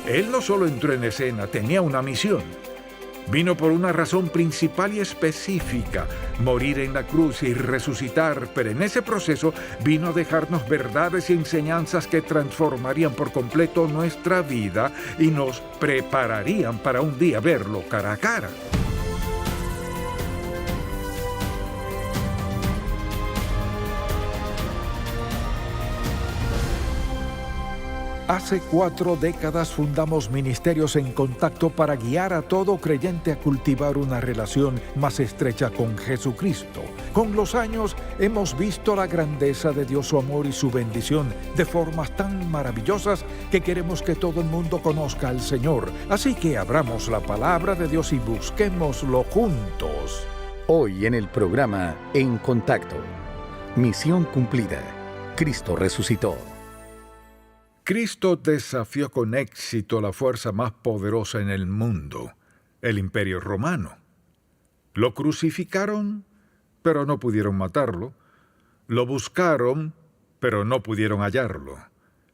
Él no solo entró en escena, tenía una misión. Vino por una razón principal y específica: morir en la cruz y resucitar, pero en ese proceso vino a dejarnos verdades y enseñanzas que transformarían por completo nuestra vida y nos prepararían para un día verlo cara a cara. Hace 4 décadas fundamos Ministerios en Contacto para guiar a todo creyente a cultivar una relación más estrecha con Jesucristo. Con los años hemos visto la grandeza de Dios, su amor y su bendición de formas tan maravillosas que queremos que todo el mundo conozca al Señor. Así que abramos la palabra de Dios y busquémoslo juntos. Hoy en el programa En Contacto. Misión cumplida. Cristo resucitó. Cristo desafió con éxito la fuerza más poderosa en el mundo, el Imperio Romano. Lo crucificaron, pero no pudieron matarlo. Lo buscaron, pero no pudieron hallarlo.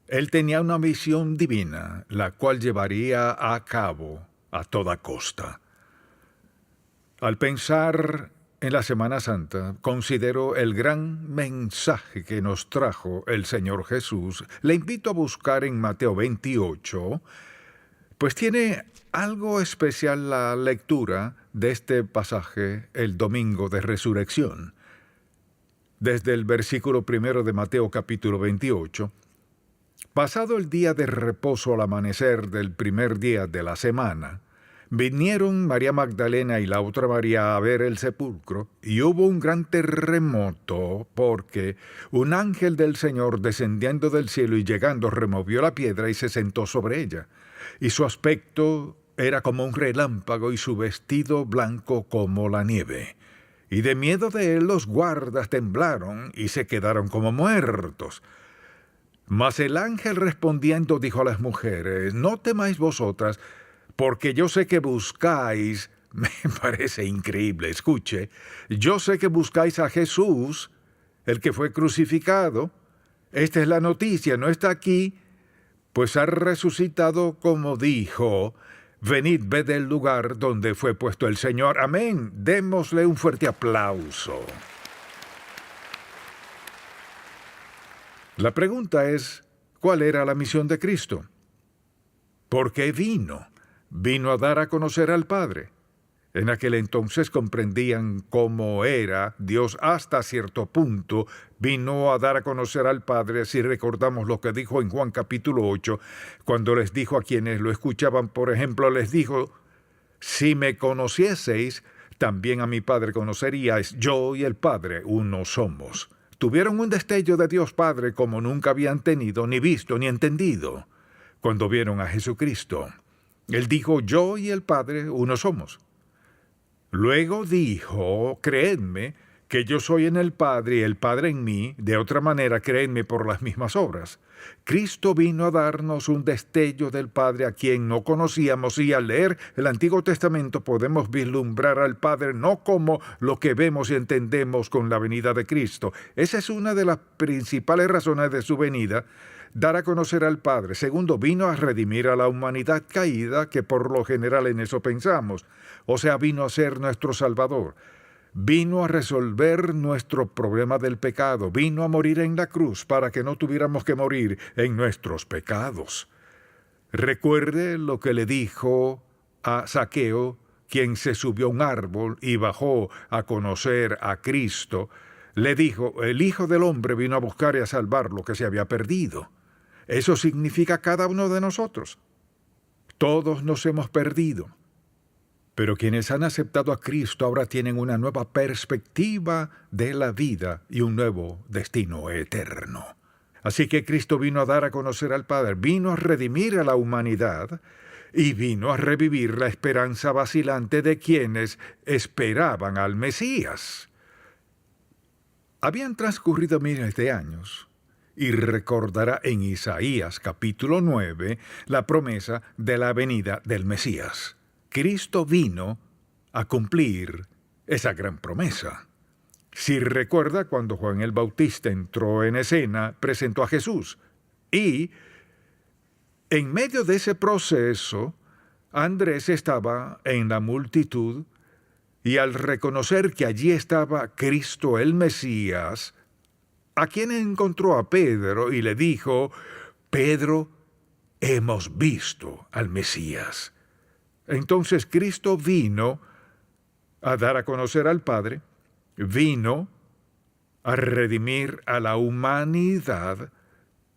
Él tenía una misión divina, la cual llevaría a cabo a toda costa. Al pensar en la Semana Santa, considero el gran mensaje que nos trajo el Señor Jesús. Le invito a buscar en Mateo 28, pues tiene algo especial la lectura de este pasaje el domingo de resurrección. Desde el versículo 1 de Mateo capítulo 28, pasado el día de reposo al amanecer del primer día de la semana, vinieron María Magdalena y la otra María a ver el sepulcro, y hubo un gran terremoto, porque un ángel del Señor descendiendo del cielo y llegando removió la piedra y se sentó sobre ella. Y su aspecto era como un relámpago y su vestido blanco como la nieve. Y de miedo de él los guardas temblaron y se quedaron como muertos. Mas el ángel respondiendo dijo a las mujeres: no temáis vosotras, porque yo sé que buscáis, me parece increíble, escuche, yo sé que buscáis a Jesús, el que fue crucificado. Esta es la noticia, no está aquí, pues ha resucitado como dijo. Venid, ved el lugar donde fue puesto el Señor. Amén. Démosle un fuerte aplauso. La pregunta es, ¿cuál era la misión de Cristo? ¿Por qué vino? Vino a dar a conocer al Padre. En aquel entonces comprendían cómo era Dios hasta cierto punto. Vino a dar a conocer al Padre, si recordamos lo que dijo en Juan capítulo 8, cuando les dijo a quienes lo escuchaban, por ejemplo, les dijo: si me conocieseis, también a mi Padre conoceríais. Yo y el Padre uno somos. Tuvieron un destello de Dios Padre como nunca habían tenido, ni visto, ni entendido, cuando vieron a Jesucristo. Él dijo: yo y el Padre uno somos. Luego dijo: creedme que yo soy en el Padre y el Padre en mí. De otra manera, creedme por las mismas obras. Cristo vino a darnos un destello del Padre a quien no conocíamos, y al leer el Antiguo Testamento podemos vislumbrar al Padre no como lo que vemos y entendemos con la venida de Cristo. Esa es una de las principales razones de su venida: dar a conocer al Padre. Segundo, vino a redimir a la humanidad caída, que por lo general en eso pensamos. O sea, vino a ser nuestro Salvador. Vino a resolver nuestro problema del pecado. Vino a morir en la cruz para que no tuviéramos que morir en nuestros pecados. Recuerde lo que le dijo a Zaqueo, quien se subió a un árbol y bajó a conocer a Cristo. Le dijo: el Hijo del Hombre vino a buscar y a salvar lo que se había perdido. Eso significa cada uno de nosotros. Todos nos hemos perdido. Pero quienes han aceptado a Cristo ahora tienen una nueva perspectiva de la vida y un nuevo destino eterno. Así que Cristo vino a dar a conocer al Padre, vino a redimir a la humanidad y vino a revivir la esperanza vacilante de quienes esperaban al Mesías. Habían transcurrido miles de años, y recordará en Isaías capítulo 9 la promesa de la venida del Mesías. Cristo vino a cumplir esa gran promesa. Si recuerda, cuando Juan el Bautista entró en escena, presentó a Jesús y En medio de ese proceso, Andrés estaba en la multitud y al reconocer que allí estaba Cristo el Mesías, a quien encontró a Pedro y le dijo: Pedro, hemos visto al Mesías. Entonces Cristo vino a dar a conocer al Padre, vino a redimir a la humanidad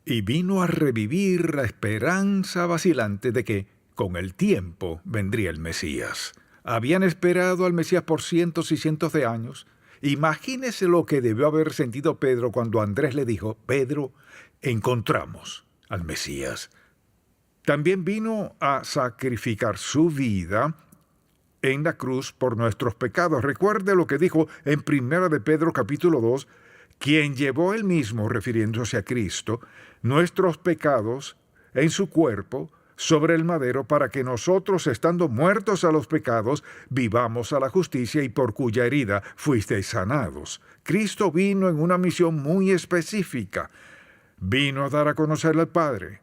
y vino a revivir la esperanza vacilante de que con el tiempo vendría el Mesías. Habían esperado al Mesías por cientos y cientos de años. Imagínese lo que debió haber sentido Pedro cuando Andrés le dijo: Pedro, encontramos al Mesías. También vino a sacrificar su vida en la cruz por nuestros pecados. Recuerde lo que dijo en 1 de Pedro capítulo 2, quien llevó él mismo, refiriéndose a Cristo, nuestros pecados en su cuerpo sobre el madero, para que nosotros, estando muertos a los pecados, vivamos a la justicia, y por cuya herida fuisteis sanados. Cristo vino en una misión muy específica. Vino a dar a conocer al Padre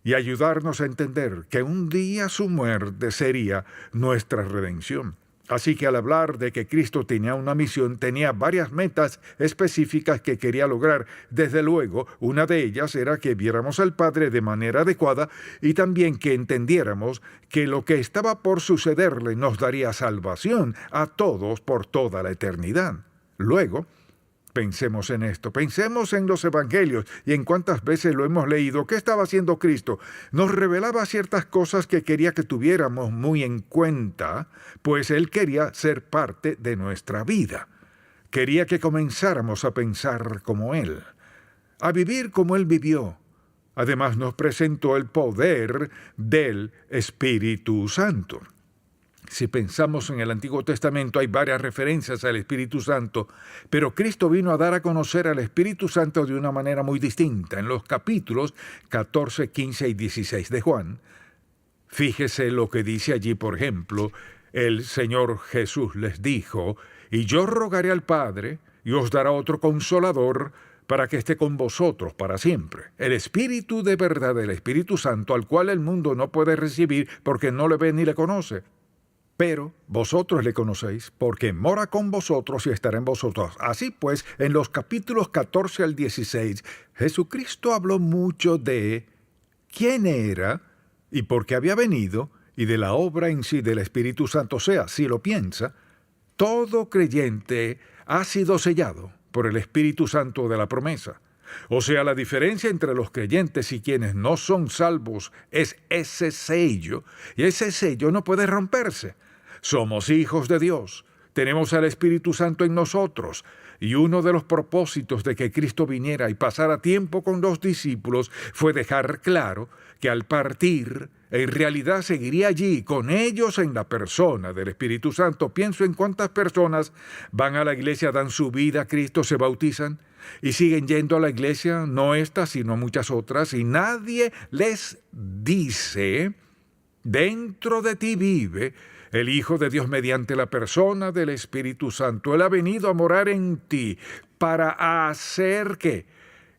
y ayudarnos a entender que un día su muerte sería nuestra redención. Así que al hablar de que Cristo tenía una misión, tenía varias metas específicas que quería lograr. Desde luego, una de ellas era que viéramos al Padre de manera adecuada y también que entendiéramos que lo que estaba por sucederle nos daría salvación a todos por toda la eternidad. Luego, pensemos en esto, pensemos en los evangelios y en cuántas veces lo hemos leído. ¿Qué estaba haciendo Cristo? Nos revelaba ciertas cosas que quería que tuviéramos muy en cuenta, pues Él quería ser parte de nuestra vida. Quería que comenzáramos a pensar como Él, a vivir como Él vivió. Además, nos presentó el poder del Espíritu Santo. Si pensamos en el Antiguo Testamento, hay varias referencias al Espíritu Santo, pero Cristo vino a dar a conocer al Espíritu Santo de una manera muy distinta. En los capítulos 14, 15 y 16 de Juan, fíjese lo que dice allí, por ejemplo, el Señor Jesús les dijo: y yo rogaré al Padre, y os dará otro Consolador, para que esté con vosotros para siempre. El Espíritu de verdad, el Espíritu Santo, al cual el mundo no puede recibir porque no le ve ni le conoce. Pero vosotros le conocéis, porque mora con vosotros y estará en vosotros. Así pues, en los capítulos 14 al 16, Jesucristo habló mucho de quién era y por qué había venido, y de la obra en sí del Espíritu Santo. O sea, si lo piensa, todo creyente ha sido sellado por el Espíritu Santo de la promesa. O sea, la diferencia entre los creyentes y quienes no son salvos es ese sello, y ese sello no puede romperse. Somos hijos de Dios, tenemos al Espíritu Santo en nosotros, y uno de los propósitos de que Cristo viniera y pasara tiempo con los discípulos fue dejar claro que al partir, en realidad seguiría allí con ellos en la persona del Espíritu Santo. Pienso en cuántas personas van a la iglesia, dan su vida a Cristo, se bautizan y siguen yendo a la iglesia, no esta, sino muchas otras, y nadie les dice: dentro de ti vive el Hijo de Dios mediante la persona del Espíritu Santo. Él ha venido a morar en ti para hacer ¿qué?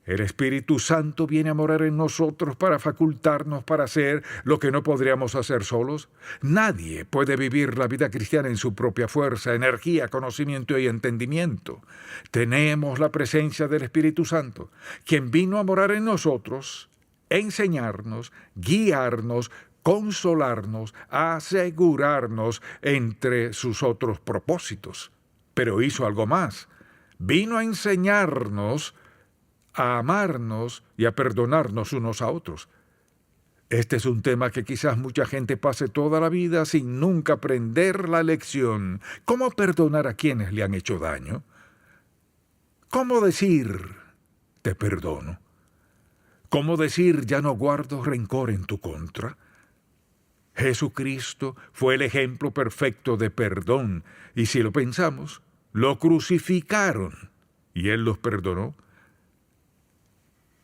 El Espíritu Santo viene a morar en nosotros para facultarnos para hacer lo que no podríamos hacer solos. Nadie puede vivir la vida cristiana en su propia fuerza, energía, conocimiento y entendimiento. Tenemos la presencia del Espíritu Santo, quien vino a morar en nosotros, enseñarnos, guiarnos, consolarnos, asegurarnos entre sus otros propósitos. Pero hizo algo más. Vino a enseñarnos a amarnos y a perdonarnos unos a otros. Este es un tema que quizás mucha gente pase toda la vida sin nunca aprender la lección. ¿Cómo perdonar a quienes le han hecho daño? ¿Cómo decir te perdono? ¿Cómo decir ya no guardo rencor en tu contra? Jesucristo fue el ejemplo perfecto de perdón, y si lo pensamos, lo crucificaron y Él los perdonó.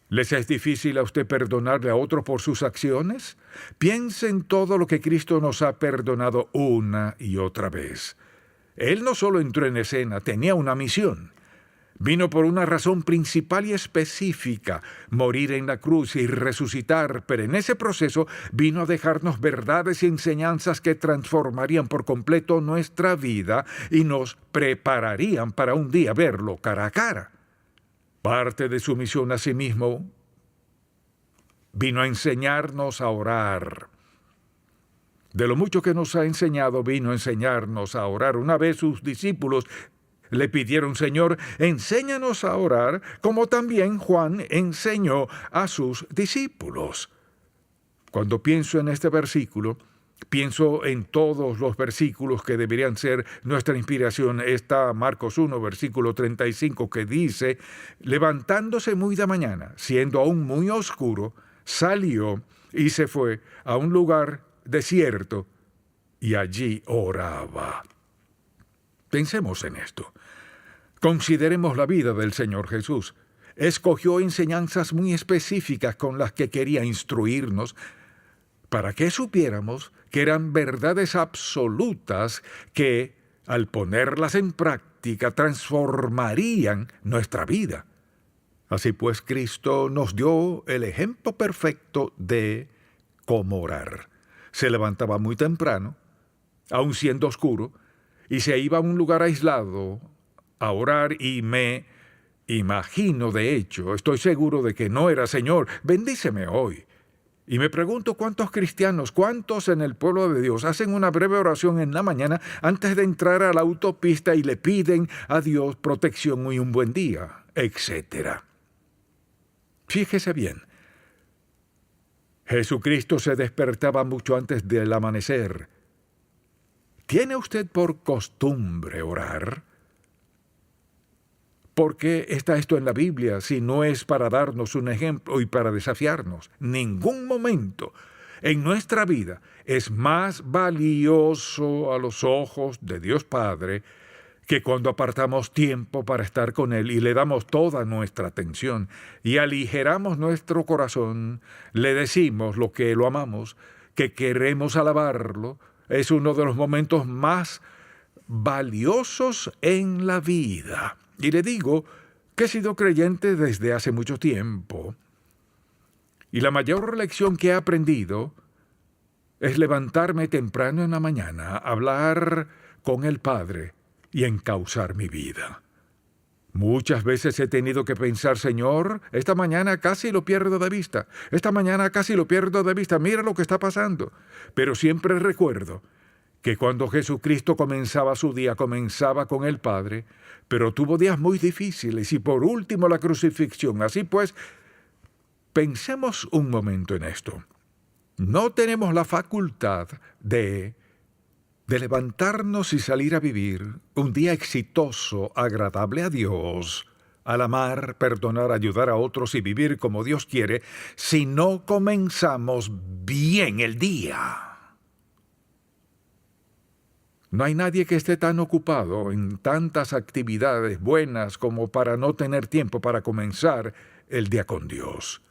¿Les es difícil a usted perdonarle a otro por sus acciones? Piense en todo lo que Cristo nos ha perdonado una y otra vez. Él no solo entró en escena, tenía una misión. Vino por una razón principal y específica, morir en la cruz y resucitar, pero en ese proceso vino a dejarnos verdades y enseñanzas que transformarían por completo nuestra vida y nos prepararían para un día verlo cara a cara. Parte de su misión asimismo vino a enseñarnos a orar. De lo mucho que nos ha enseñado, vino a enseñarnos a orar. Una vez sus discípulos le pidieron: Señor, enséñanos a orar, como también Juan enseñó a sus discípulos. Cuando pienso en este versículo, pienso en todos los versículos que deberían ser nuestra inspiración. Está Marcos 1, versículo 35, que dice: levantándose muy de mañana, siendo aún muy oscuro, salió y se fue a un lugar desierto y allí oraba. Pensemos en esto. Consideremos la vida del Señor Jesús. Escogió enseñanzas muy específicas con las que quería instruirnos para que supiéramos que eran verdades absolutas que, al ponerlas en práctica, transformarían nuestra vida. Así pues, Cristo nos dio el ejemplo perfecto de cómo orar. Se levantaba muy temprano, aun siendo oscuro, y se iba a un lugar aislado a orar, y me imagino, de hecho, estoy seguro de que no era: Señor, bendíceme hoy. Y me pregunto cuántos cristianos, cuántos en el pueblo de Dios hacen una breve oración en la mañana antes de entrar a la autopista y le piden a Dios protección y un buen día, etc. Fíjese bien, Jesucristo se despertaba mucho antes del amanecer. ¿Tiene usted por costumbre orar? ¿Por qué está esto en la Biblia si no es para darnos un ejemplo y para desafiarnos? Ningún momento en nuestra vida es más valioso a los ojos de Dios Padre que cuando apartamos tiempo para estar con Él y le damos toda nuestra atención y aligeramos nuestro corazón, le decimos lo que lo amamos, que queremos alabarlo. Es uno de los momentos más valiosos en la vida. Y le digo que he sido creyente desde hace mucho tiempo. Y la mayor lección que he aprendido es levantarme temprano en la mañana, hablar con el Padre y encauzar mi vida. Muchas veces he tenido que pensar: Señor, esta mañana casi lo pierdo de vista. Esta mañana casi lo pierdo de vista. Mira lo que está pasando. Pero siempre recuerdo que cuando Jesucristo comenzaba su día, comenzaba con el Padre, pero tuvo días muy difíciles y por último la crucifixión. Así pues, pensemos un momento en esto. No tenemos la facultad de levantarnos y salir a vivir un día exitoso, agradable a Dios, al amar, perdonar, ayudar a otros y vivir como Dios quiere, si no comenzamos bien el día. No hay nadie que esté tan ocupado en tantas actividades buenas como para no tener tiempo para comenzar el día con Dios.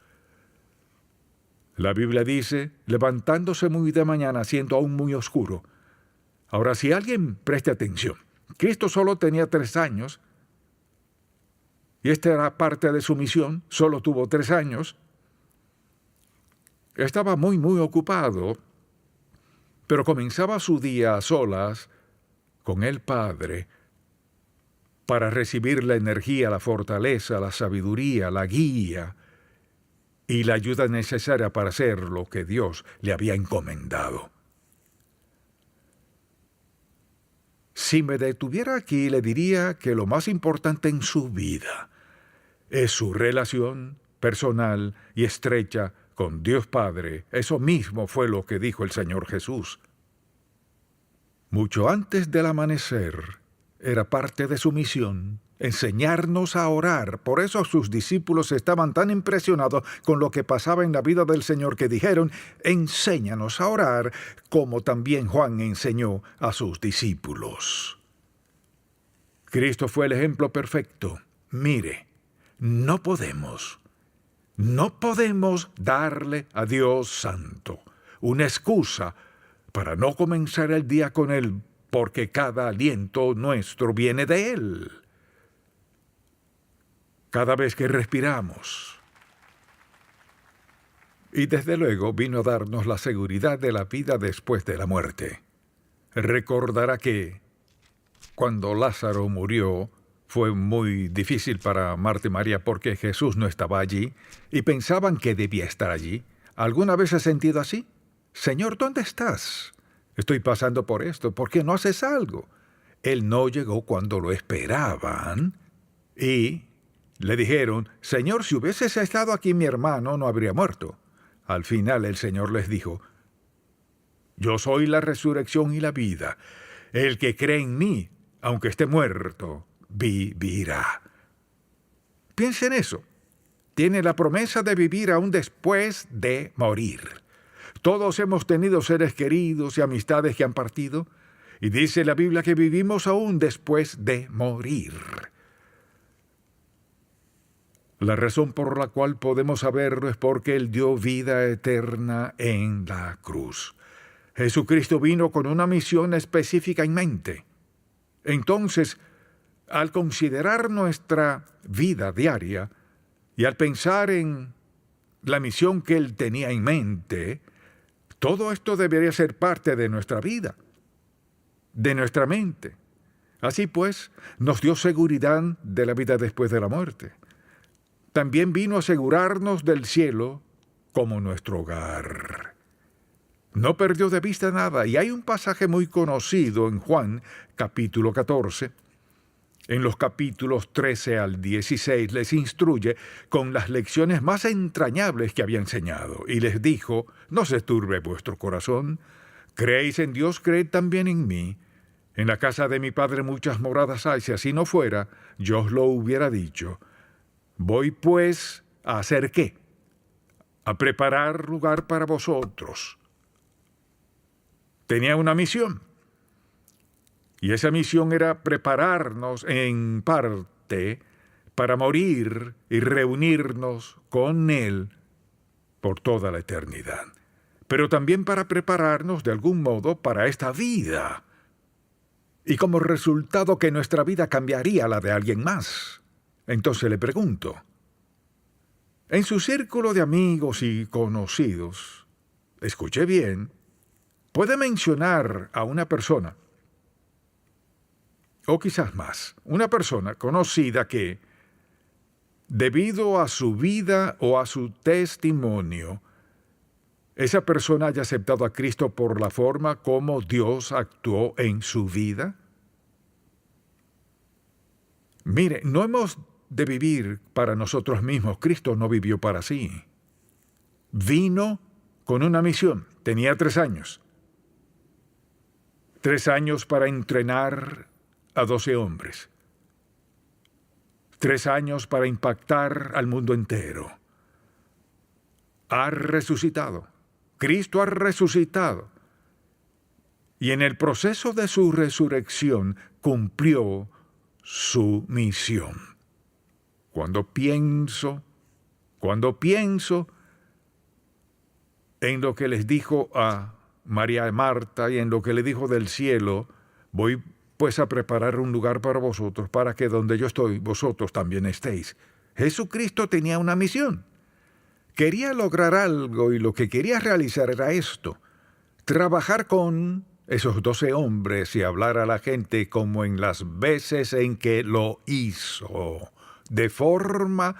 La Biblia dice: levantándose muy de mañana, siendo aún muy oscuro. Ahora, si alguien preste atención, Cristo solo tenía 3 años, y esta era parte de su misión, solo tuvo 3 años. Estaba muy ocupado, pero comenzaba su día a solas con el Padre para recibir la energía, la fortaleza, la sabiduría, la guía y la ayuda necesaria para hacer lo que Dios le había encomendado. Si me detuviera aquí, le diría que lo más importante en su vida es su relación personal y estrecha con Dios Padre. Eso mismo fue lo que dijo el Señor Jesús. Mucho antes del amanecer, era parte de su misión enseñarnos a orar. Por eso sus discípulos estaban tan impresionados con lo que pasaba en la vida del Señor que dijeron: enséñanos a orar, como también Juan enseñó a sus discípulos. Cristo fue el ejemplo perfecto. Mire, no podemos darle a Dios Santo una excusa para no comenzar el día con Él, porque cada aliento nuestro viene de Él. cada vez que respiramos. Y desde luego vino a darnos la seguridad de la vida después de la muerte. Recordará que cuando Lázaro murió fue muy difícil para Marta y María porque Jesús no estaba allí y pensaban que debía estar allí. ¿Alguna vez has sentido así? Señor, ¿dónde estás? Estoy pasando por esto. ¿Por qué no haces algo? Él no llegó cuando lo esperaban y le dijeron, Señor, si hubieses estado aquí mi hermano no habría muerto. Al final el Señor les dijo, yo soy la resurrección y la vida. El que cree en mí, aunque esté muerto, vivirá. Piensa en eso. Tiene la promesa de vivir aún después de morir. Todos hemos tenido seres queridos y amistades que han partido, y dice la Biblia que vivimos aún después de morir. La razón por la cual podemos saberlo es porque Él dio vida eterna en la cruz. Jesucristo vino con una misión específica en mente. Entonces, al considerar nuestra vida diaria y al pensar en la misión que Él tenía en mente, todo esto debería ser parte de nuestra vida, de nuestra mente. Así pues, nos dio seguridad de la vida después de la muerte. También vino a asegurarnos del cielo como nuestro hogar. No perdió de vista nada, y hay un pasaje muy conocido en Juan, capítulo 14. En los capítulos 13 al 16 les instruye con las lecciones más entrañables que había enseñado, y les dijo, no se turbe vuestro corazón, creéis en Dios, creed también en mí. En la casa de mi Padre muchas moradas hay, si así no fuera, yo os lo hubiera dicho. Voy pues a hacer ¿qué? A preparar lugar para vosotros. Tenía una misión. Y esa misión era prepararnos en parte para morir y reunirnos con Él por toda la eternidad. Pero también para prepararnos de algún modo para esta vida. Y como resultado que nuestra vida cambiaría a la de alguien más. Entonces le pregunto, en su círculo de amigos y conocidos, escuche bien, puede mencionar a una persona, o quizás más, una persona conocida que, debido a su vida o a su testimonio, esa persona haya aceptado a Cristo por la forma como Dios actuó en su vida. Mire, no hemos de vivir para nosotros mismos. Cristo no vivió para sí. Vino con una misión. Tenía 3 años. 3 años para entrenar a 12 hombres. 3 años para impactar al mundo entero. Ha resucitado. Cristo ha resucitado. Y en el proceso de su resurrección cumplió su misión. Cuando pienso en lo que les dijo a María y Marta y en lo que le dijo del cielo, voy pues a preparar un lugar para vosotros, para que donde yo estoy, vosotros también estéis. Jesucristo tenía una misión. Quería lograr algo y lo que quería realizar era esto: trabajar con esos 12 hombres y hablar a la gente como en las veces en que lo hizo. De forma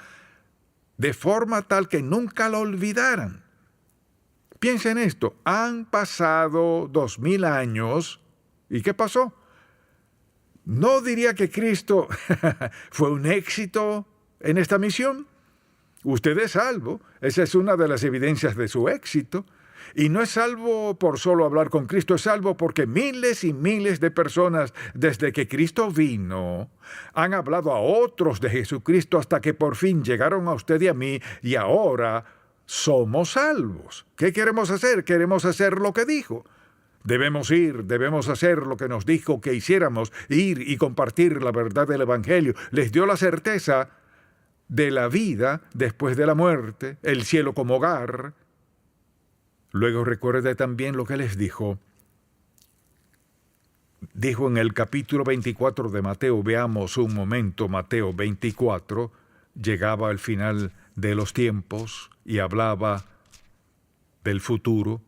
tal que nunca lo olvidaran. Piensen en esto, han pasado 2000 años, ¿y qué pasó? No diría que Cristo fue un éxito en esta misión. Usted es salvo, esa es una de las evidencias de su éxito. Y no es salvo por solo hablar con Cristo, es salvo porque miles y miles de personas desde que Cristo vino han hablado a otros de Jesucristo hasta que por fin llegaron a usted y a mí y ahora somos salvos. ¿Qué queremos hacer? Queremos hacer lo que dijo. Debemos ir, debemos hacer lo que nos dijo que hiciéramos, ir y compartir la verdad del Evangelio. Les dio la certeza de la vida después de la muerte, el cielo como hogar. Luego recuerde también lo que les dijo. Dijo en el capítulo 24 de Mateo, veamos un momento Mateo 24, llegaba al final de los tiempos y hablaba del futuro.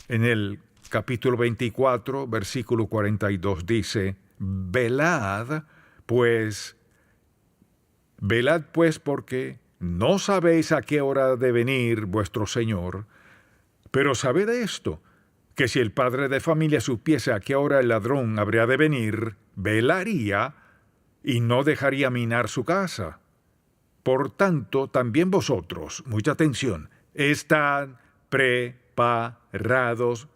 En el capítulo 24, versículo 42 dice: velad pues porque no sabéis a qué hora ha de venir vuestro Señor, pero sabed esto, que si el padre de familia supiese a qué hora el ladrón habría de venir, velaría y no dejaría minar su casa. Por tanto, también vosotros, mucha atención, estad preparados,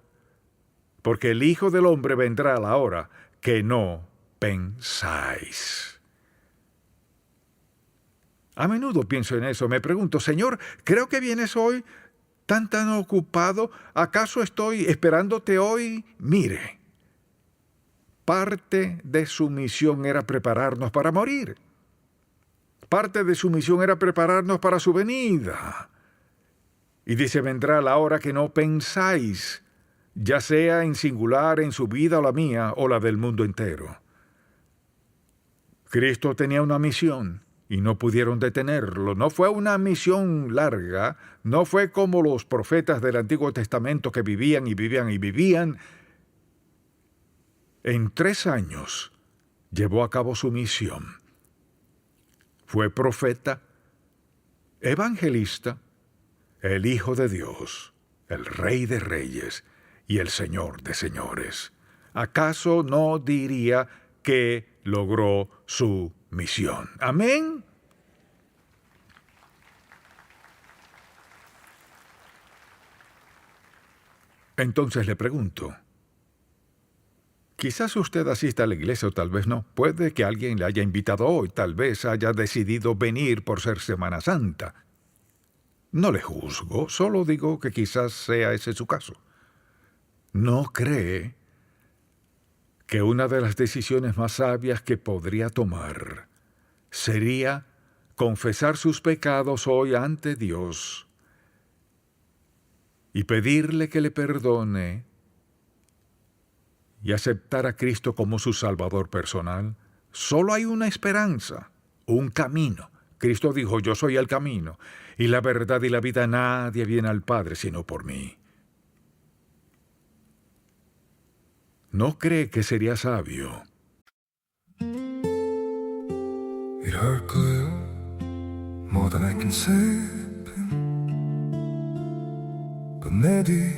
porque el Hijo del Hombre vendrá a la hora que no pensáis. A menudo pienso en eso. Me pregunto: Señor, creo que vienes hoy tan ocupado. ¿Acaso estoy esperándote hoy? Mire, parte de su misión era prepararnos para morir. Parte de su misión era prepararnos para su venida. Y dice: vendrá la hora que no pensáis, ya sea en singular, en su vida o la mía, o la del mundo entero. Cristo tenía una misión y no pudieron detenerlo. No fue una misión larga, no fue como los profetas del Antiguo Testamento que vivían y vivían y vivían. En 3 años llevó a cabo su misión. Fue profeta, evangelista, el Hijo de Dios, el Rey de Reyes y el Señor de Señores. ¿Acaso no diría que logró su misión? Amén. Entonces le pregunto, quizás usted asista a la iglesia o tal vez no. Puede que alguien le haya invitado hoy, tal vez haya decidido venir por ser Semana Santa. No le juzgo, solo digo que quizás sea ese su caso. ¿No cree que una de las decisiones más sabias que podría tomar sería confesar sus pecados hoy ante Dios y pedirle que le perdone y aceptar a Cristo como su Salvador personal? Solo hay una esperanza, un camino. Cristo dijo: yo soy el camino y la verdad y la vida. Nadie viene al Padre sino por mí. ¿No cree que sería sabio? It hurt good, more than I can say, but maybe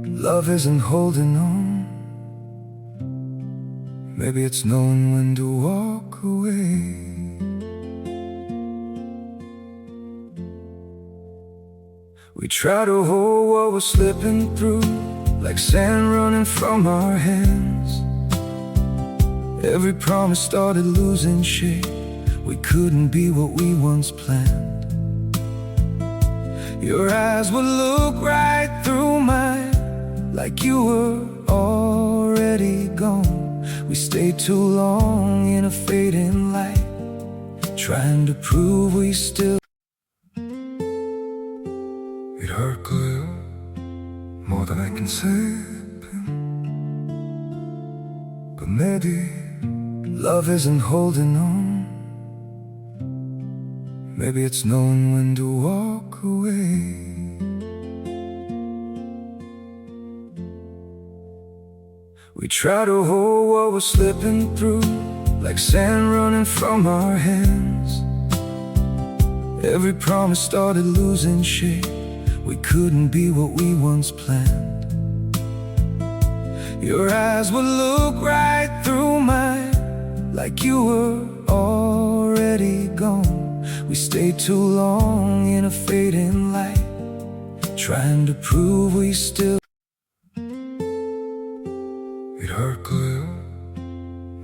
love isn't holding on. Maybe it's knowing when to walk away. We try to hold what we're slipping through, like sand running from our hands. Every promise started losing shape. We couldn't be what we once planned. Your eyes would look right through mine, like you were already gone. We stayed too long in a fading light, trying to prove we still. It hurt good, more than I can say, but maybe love isn't holding on. Maybe it's knowing when to walk away. We try to hold what we're slipping through, like sand running from our hands. Every promise started losing shape. We couldn't be what we once planned. Your eyes would look right through mine, like you were already gone. We stayed too long in a fading light, trying to prove we still. It hurt good,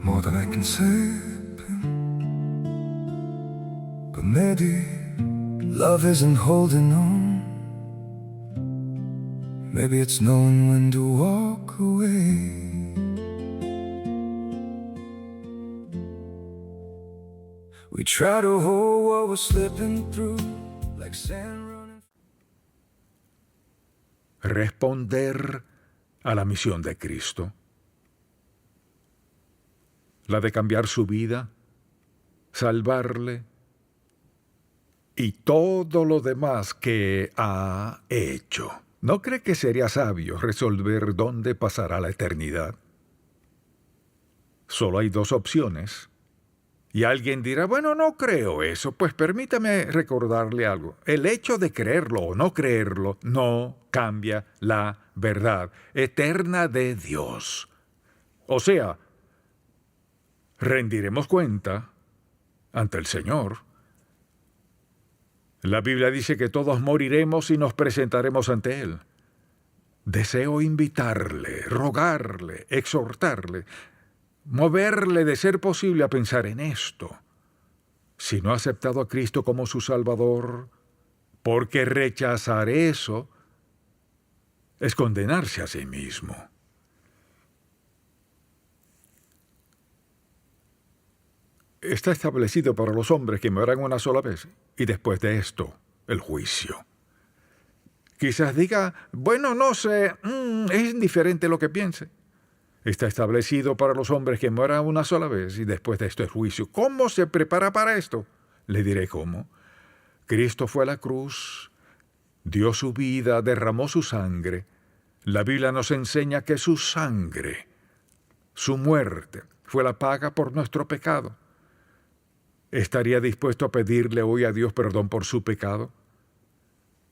more than I can say, but maybe love isn't holding on. Maybe it's knowing when to walk away. We try to hold what we're slipping through, like sand running. Responder a la misión de Cristo, la de cambiar su vida, salvarle y todo lo demás que ha hecho. ¿No cree que sería sabio resolver dónde pasará la eternidad? Solo hay dos opciones. Y alguien dirá, bueno, no creo eso. Pues permítame recordarle algo. El hecho de creerlo o no creerlo no cambia la verdad eterna de Dios. O sea, rendiremos cuenta ante el Señor. La Biblia dice que todos moriremos y nos presentaremos ante Él. Deseo invitarle, rogarle, exhortarle, moverle de ser posible a pensar en esto. Si no ha aceptado a Cristo como su Salvador, porque rechazar eso es condenarse a sí mismo. Está establecido para los hombres que mueran una sola vez y después de esto, el juicio. Quizás diga, bueno, no sé, es indiferente lo que piense. Está establecido para los hombres que mueran una sola vez y después de esto el juicio. ¿Cómo se prepara para esto? Le diré cómo. Cristo fue a la cruz, dio su vida, derramó su sangre. La Biblia nos enseña que su sangre, su muerte, fue la paga por nuestro pecado. ¿Estaría dispuesto a pedirle hoy a Dios perdón por su pecado?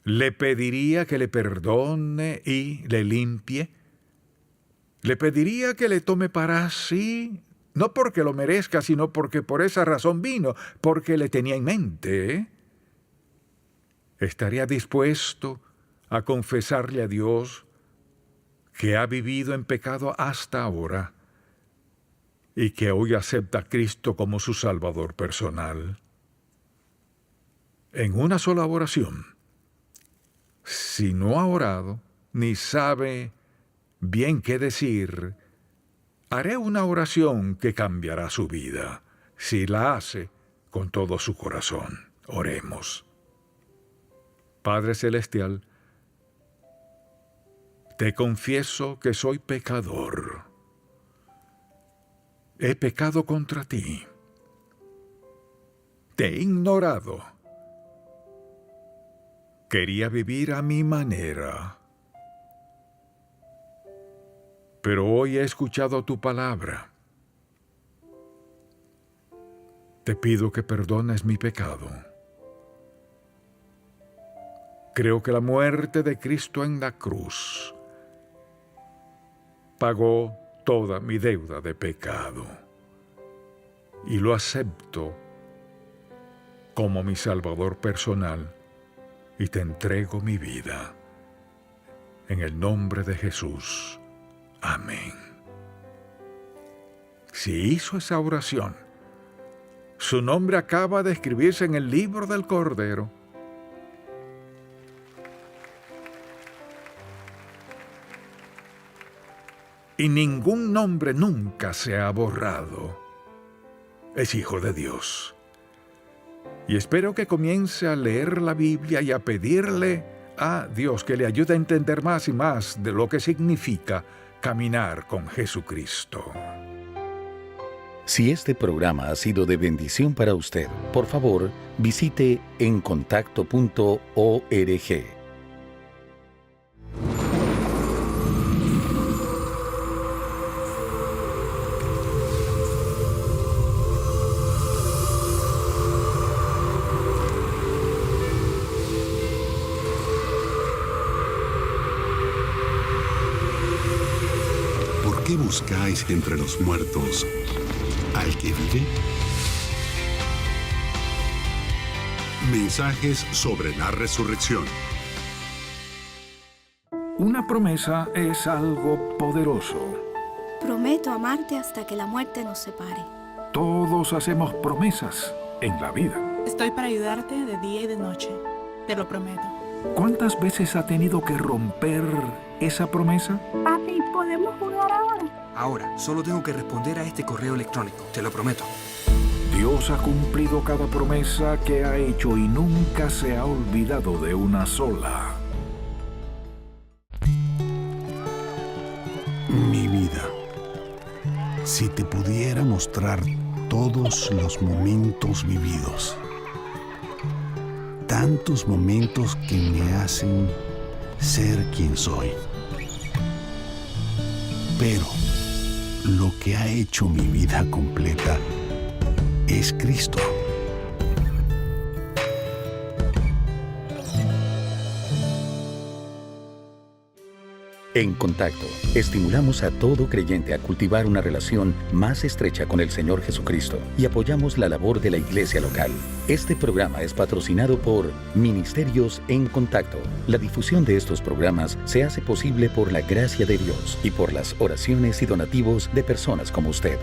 ¿Le pediría que le perdone y le limpie? ¿Le pediría que le tome para sí? No porque lo merezca, sino porque por esa razón vino, porque le tenía en mente. ¿Estaría dispuesto a confesarle a Dios que ha vivido en pecado hasta ahora y que hoy acepta a Cristo como su Salvador personal? En una sola oración. Si no ha orado, ni sabe bien qué decir, haré una oración que cambiará su vida, si la hace con todo su corazón. Oremos. Padre Celestial, te confieso que soy pecador. He pecado contra ti. Te he ignorado. Quería vivir a mi manera. Pero hoy he escuchado tu palabra. Te pido que perdones mi pecado. Creo que la muerte de Cristo en la cruz pagó toda mi deuda de pecado y lo acepto como mi Salvador personal y te entrego mi vida. En el nombre de Jesús. Amén. Si hizo esa oración, su nombre acaba de escribirse en el libro del Cordero. Y ningún nombre nunca se ha borrado. Es hijo de Dios. Y espero que comience a leer la Biblia y a pedirle a Dios que le ayude a entender más y más de lo que significa caminar con Jesucristo. Si este programa ha sido de bendición para usted, por favor, visite encontacto.org. ¿Por qué buscáis entre los muertos al que vive? Mensajes sobre la resurrección. Una promesa es algo poderoso. Prometo amarte hasta que la muerte nos separe. Todos hacemos promesas en la vida. Estoy para ayudarte de día y de noche, te lo prometo. ¿Cuántas veces ha tenido que romper esa promesa? Papi, ¿podemos jugar ahora? Ahora, solo tengo que responder a este correo electrónico, te lo prometo. Dios ha cumplido cada promesa que ha hecho y nunca se ha olvidado de una sola. Mi vida, si te pudiera mostrar todos los momentos vividos, tantos momentos que me hacen ser quien soy. Pero lo que ha hecho mi vida completa es Cristo. En Contacto, estimulamos a todo creyente a cultivar una relación más estrecha con el Señor Jesucristo y apoyamos la labor de la iglesia local. Este programa es patrocinado por Ministerios en Contacto. La difusión de estos programas se hace posible por la gracia de Dios y por las oraciones y donativos de personas como usted.